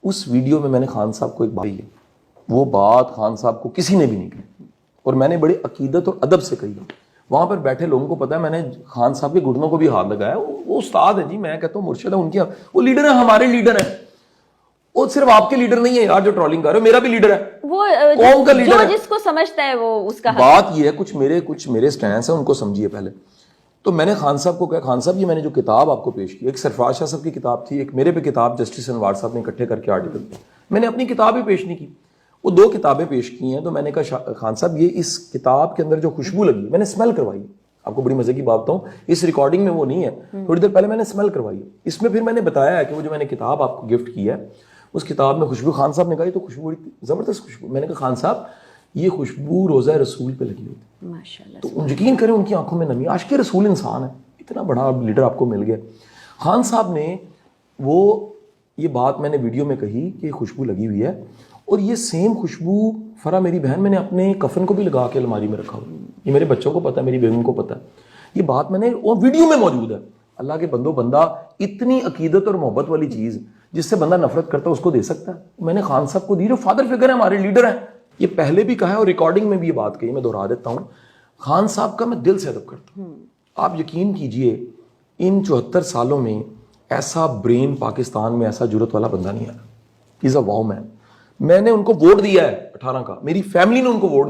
उस वीडियो में मैंने खान साहब को एक बात की, वो बात खान साहब को किसी ने भी नहीं की और मैंने बड़ी अकीदत और अदब से कही। वहां पर बैठे लोगों को पता है मैंने खान साहब के घुटनों को भी हाथ लगाया। वो उस्ताद है जी, मैं कहता हूँ मुर्शिद है उनकी, वो लीडर है, हमारे लीडर है। वो सिर्फ आपके लीडर नहीं है यार जो ट्रोलिंग कर रहे हो, मेरा भी लीडर है, वो कौम का लीडर है। जिसको समझता है वो उसका बात ये है, कुछ मेरे स्टैंड है उनको समझिए पहले। तो मैंने खान साहब को कहा, खान साहब ये मैंने जो किताब आपको पेश की, एक सरफराज शाह साहब की किताब थी, एक मेरे पे किताब जस्टिस अनवार साहब ने इकट्ठे करके आर्टिकल, मैंने अपनी किताब ही पेश नहीं की, वो 2 किताबें पेश की हैं। तो मैंने कहा खान साहब ये इस किताब के अंदर जो खुशबू लगी मैंने स्मेल करवाई। आपको बड़ी मजे की बात बताऊं, इस रिकॉर्डिंग में वो नहीं है, थोड़ी देर पहले मैंने स्मेल करवाई। इसमें फिर मैंने बताया है कि वो जो मैंने किताब आपको गिफ्ट की है उस किताब में खुशबू, खान साहब ने कहा तो खुशबू बड़ी जबरदस्त खुशबू। मैंने कहा खान साहब ये खुशबू रोज़ा रसूल पे लगी होती, माशाल्लाह। तो यकीन करें उनकी आंखों में नमी। आशिक़ रसूल इंसान है, इतना बड़ा लीडर आपको मिल गया। खान साहब ने वो ये बात मैंने वीडियो में कही कि खुशबू लगी हुई है, और ये सेम खुशबू फरा मेरी बहन मैंने अपने कफन को भी लगा के अलमारी में रखा हुआ। ये मेरे बच्चों को पता है, मेरी बेगम को पता है, ये बात मैंने और वीडियो में मौजूद है। अल्लाह के बंदो, बंदा इतनी अकीदत और मोहब्बत वाली चीज़ जिससे बंदा नफरत करता है उसको दे सकता है। मैंने खान साहब को दी, जो फादर फिगर है, हमारे लीडर हैं। ये पहले भी कहा है और रिकॉर्डिंग में भी ये बात कही, मैं दोहरा देता हूँ। खान साहब का मैं दिल से अदब करता हूँ। आप यकीन कीजिए इन 74 सालों में ऐसा ब्रेन पाकिस्तान में, ऐसा जुरत वाला बंदा नहीं आया। Is a wow man. मैंने उनको वोट दिया है 18 का, मेरी फैमिली ने उनको वोट दिया।